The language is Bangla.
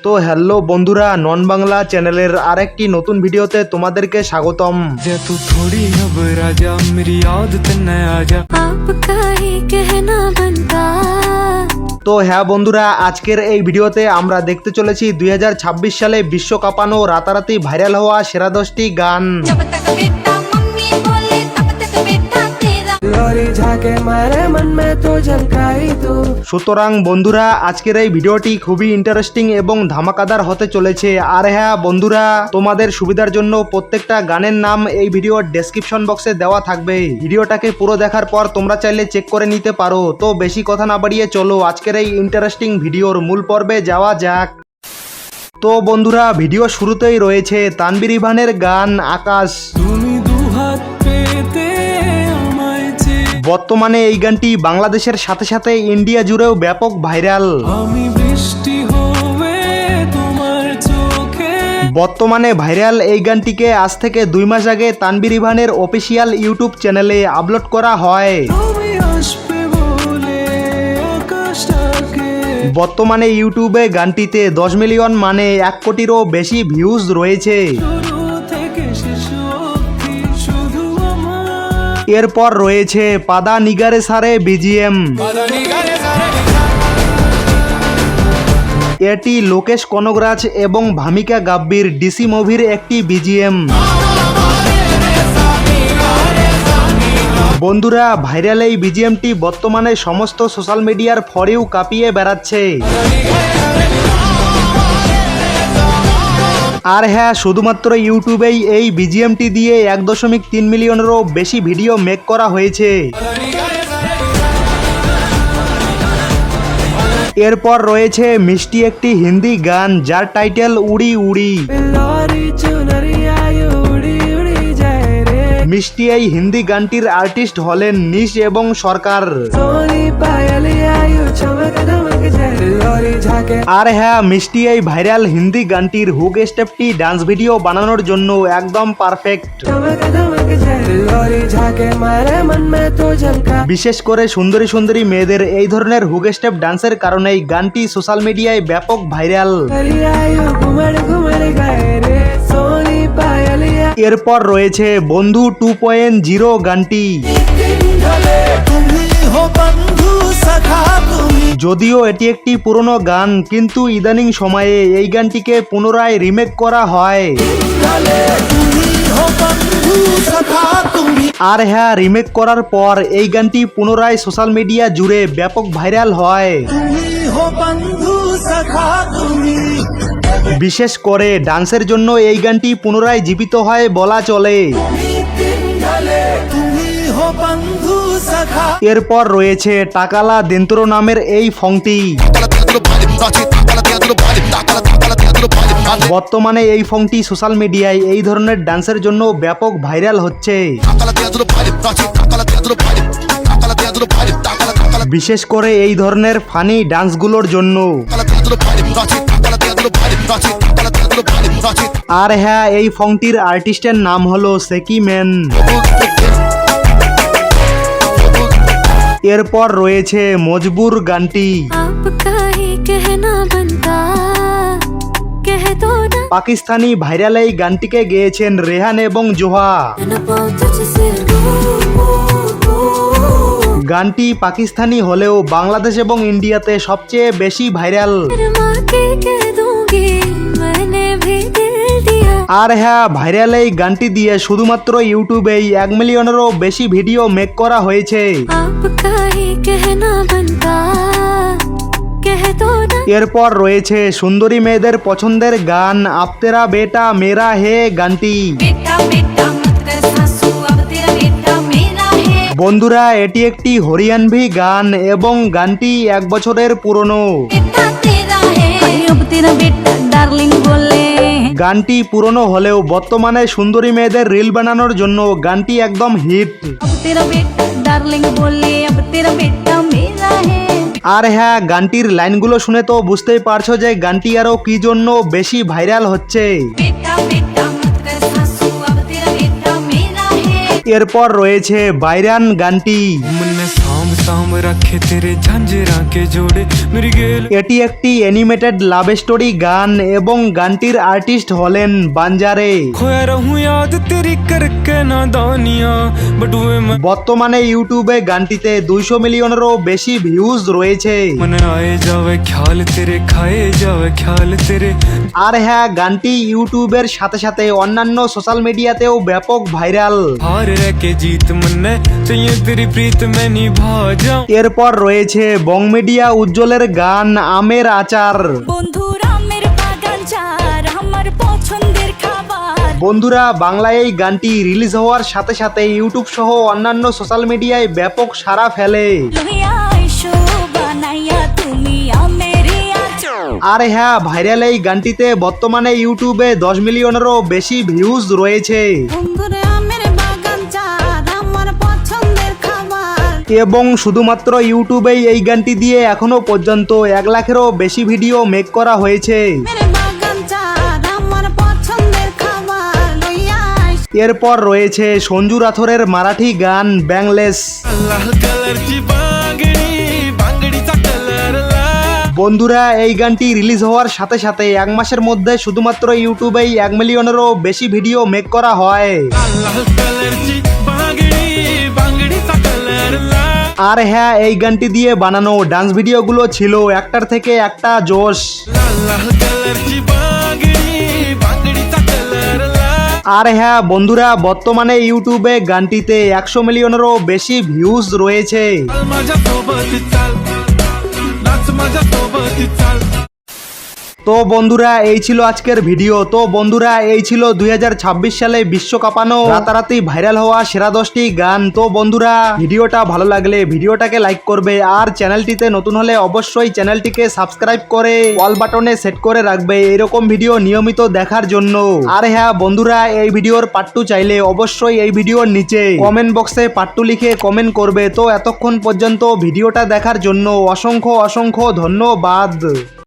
তো হ্যালো বন্ধুরা, নন বাংলা চ্যানেলের আরেকটি নতুন ভিডিওতে তোমাদেরকে স্বাগতম। তো হ্যাঁ বন্ধুরা, আজকের এই ভিডিওতে আমরা দেখতে চলেছি 2026 সালে বিশ্ব কাঁপানো রাতারাতি ভাইরাল হওয়া সেরা 10টি গান। সুতরাং বন্ধুরা, আজকের এই ভিডিওটি খুবই ইন্টারেস্টিং এবং ধামাকাদার হতে চলেছে। আর হ্যাঁ বন্ধুরা, তোমাদের সুবিধার জন্য প্রত্যেকটা গানের নাম এই ভিডিওর ডেসক্রিপশন বক্সে দেওয়া থাকবে। ভিডিওটাকে পুরো দেখার পর তোমরা চাইলে চেক করে নিতে পারো। তো বেশি কথা না বাড়িয়ে চলো আজকের এই ইন্টারেস্টিং ভিডিওর মূল পর্বে যাওয়া যাক। তো বন্ধুরা, ভিডিও শুরুতেই রয়েছে তানভীর ইভানের গান আকাশ। বর্তমানে এই গানটি বাংলাদেশের সাথে সাথে ইন্ডিয়া জুড়েও ব্যাপক ভাইরাল। বর্তমানে ভাইরাল এই গানটিকে আজ থেকে 2 মাস আগে তানভীর ইভানের অফিসিয়াল ইউটিউব চ্যানেলে আপলোড করা হয়। বর্তমানে ইউটিউবে গানটিতে 10 মিলিয়ন মানে 1 কোটিরও বেশি ভিউজ রয়েছে। এরপর রয়েছে পাদা নিগারে সারে বিজিএম। এটি লোকেশ কনগরাজ এবং ভামিকা গাব্বির ডিসি মুভির একটি বিজিএম। বন্ধুরা, ভাইরাল এই বিজিএমটি বর্তমানে সমস্ত সোশ্যাল মিডিয়ার ফর ইউ কাঁপিয়ে বেড়াচ্ছে। আর হ্যাঁ, শুধুমাত্র ইউটিউবেই এই বিজিএমটি দিয়ে 1.3 মিলিয়নেরও বেশি ভিডিও মেক করা হয়েছে। এরপর রয়েছে মিষ্টি একটি হিন্দি গান যার টাইটেল উড়ি উড়ি। মিষ্টি এই হিন্দি গানটির আর্টিস্ট হলেন নিশ এবং সরকার। আর হ্যাঁ, মিষ্টি এই ভাইরাল হিন্দি গানটির হুক স্টেপটি ডান্স ভিডিও বানানোর জন্য একদম পারফেক্ট। বিশেষ করে সুন্দরী সুন্দরী মেয়েদের এই ধরনের হুক স্টেপ ডান্সের কারণেই গানটি সোশ্যাল মিডিয়ায় ব্যাপক ভাইরাল। এরপর রয়েছে বন্ধু 2.0 গানটি। যদিও এটি একটি পুরনো গান, কিন্তু ইদানিং সময়ে এই গানটিকে পুনরায় রিমেক করা হয়। আর হ্যাঁ, রিমেক করার পর এই গানটি পুনরায় সোশ্যাল মিডিয়া জুড়ে ব্যাপক ভাইরাল হয়। বিশেষ করে ডান্সের জন্য এই গানটি পুনরায় জীবিত হয় বলা চলে। এরপর রয়েছে টাকালা দেন্ত্র নামের এই ফংটি। বর্তমানে এই ফংটি সোশ্যাল মিডিয়ায় এই ধরনের ডান্সের জন্য ব্যাপক ভাইরাল হচ্ছে। বিশেষ করে এই ধরনের ফানি ডান্সগুলোর জন্য। আর হ্যাঁ, এই ফংটির আর্টিস্টের নাম হলো সেকি ম্যান। এরপর রয়েছে মজবুর গানটি। পাকিস্তানি ভাইরাল এই গানটিকে গেয়েছেন রেহান এবং জোহা। গানটি পাকিস্তানি হলেও বাংলাদেশ এবং ইন্ডিয়াতে সবচেয়ে বেশি ভাইরাল। আর হ্যাঁ, ভাইরাল এই গানটি দিয়ে শুধুমাত্র ইউটিউবেই 1 মিলিয়নেরও বেশি ভিডিও মেক করা হয়েছে। এরপর রয়েছে সুন্দরী মেয়েদের পছন্দের গান আব তেরা বেটা মেরা হে গানটি। বন্ধুরা, এটি একটি হরিয়ানভি গান এবং গানটি 1 বছরের পুরনো। গানটি পুরনো হলেও বর্তমানে সুন্দরী মেয়েদের রিল বানানোর জন্য গানটি একদম হিট। আর হ্যাঁ, গানটির লাইনগুলো শুনে তো বুঝতেই পারছো যে গানটি আরো কি জন্য বেশি ভাইরাল হচ্ছে। এরপর রয়েছে বাইরান গানটি। सांभ रखे तेरे झांझरा के जोड़े मेरी गेल এটি একটি অ্যানিমেটেড লাভ স্টোরি গান এবং গানটির আর্টিস্ট হলেন বাঞ্জারে। खोया रहूं याद तेरी करके नादानियां बट वे বর্তমানে ইউটিউবে গানটিতে 200 মিলিয়নেরও বেশি ভিউজ রয়েছে। मन आए जावे ख्याल तेरे खाए जावे ख्याल तेरे আর হ্যাঁ, গানটি ইউটিউবের সাথে সাথে অন্যান্য সোশ্যাল মিডিয়াতেও ব্যাপক ভাইরাল। हार रह के जीत मन चाहिए तेरी प्रीत में निभा जाऊं এরপর রয়েছে বং মিডিয়া উজ্জ্বলের গান আমের আচার। বন্ধুরা আমের বাগান চার আমার পছন্দের খাবার। বন্ধুরা, বাংলায় এই গানটি রিলিজ হওয়ার সাথে সাথে ইউটিউব সহ অন্যান্য সোশ্যাল মিডিয়ায় ব্যাপক সাড়া ফেলে। লইয়া আইসো বানাইয়া তুমি আমের আচার। আর হ্যাঁ, ভাইরাল এই গানটিতে বর্তমানে ইউটিউবে 10 মিলিয়নেরও বেশি ভিউজ রয়েছে বন্ধুরা আমের বাগান চার আমার পছন্দের খাবার। এবং শুধুমাত্র ইউটিউবেই এই গানটি দিয়ে এখনো পর্যন্ত 1 লাখেরও বেশি ভিডিও মেক করা হয়েছে। আমের বাগান চার আমার পছন্দের খাবার। লইয়া আইসো এরপর রয়েছে সঞ্জু রাথোরের মারাঠি গান ব্যাংলেস। लाल कलर ची बांगडी बांगडीचा कलर ला বন্ধুরা, এই গানটি রিলিজ হওয়ার সাথে সাথে 1 মাসের মধ্যে শুধুমাত্র ইউটিউবেই 1 মিলিয়নেরও বেশি ভিডিও মেক করা হয়। लाल कलर ची बांगडी बांगडीचा कलर ला আর হ্যাঁ, এই গানটি দিয়ে বানানো ডান্স ভিডিওগুলো ছিল একটার থেকে একটা জোশ। लाल कलर ची बांगडी बांगडीचा कलर ला আর হ্যাঁ বন্ধুরা, বর্তমানে ইউটিউবে গানটিতে 100 মিলিয়নেরও বেশি ভিউজ রয়েছে। चाल माझ्या सोबत चाल नाच माझ्या सोबत चाल তো বন্ধুরা, এই ছিল আজকের ভিডিও। তো বন্ধুরা, এই ছিল 2026 সালে বিশ্বকাপানো রাতারাতি ভাইরাল হওয়া সেরা 10টি গান। তো বন্ধুরা, ভিডিওটা ভালো লাগলে ভিডিওটাকে লাইক করবে, আর চ্যানেলটিতে নতুন হলে অবশ্যই চ্যানেলটিকে সাবস্ক্রাইব করে অল বাটনে সেট করে রাখবে এরকম ভিডিও নিয়মিত দেখার জন্য। আর হ্যাঁ বন্ধুরা, এই ভিডিওর পার্ট 2 চাইলে অবশ্যই এই ভিডিওর নিচে কমেন্ট বক্সে পার্ট 2 লিখে কমেন্ট করবে। তো এতক্ষণ পর্যন্ত ভিডিওটা দেখার জন্য অসংখ্য অসংখ্য ধন্যবাদ।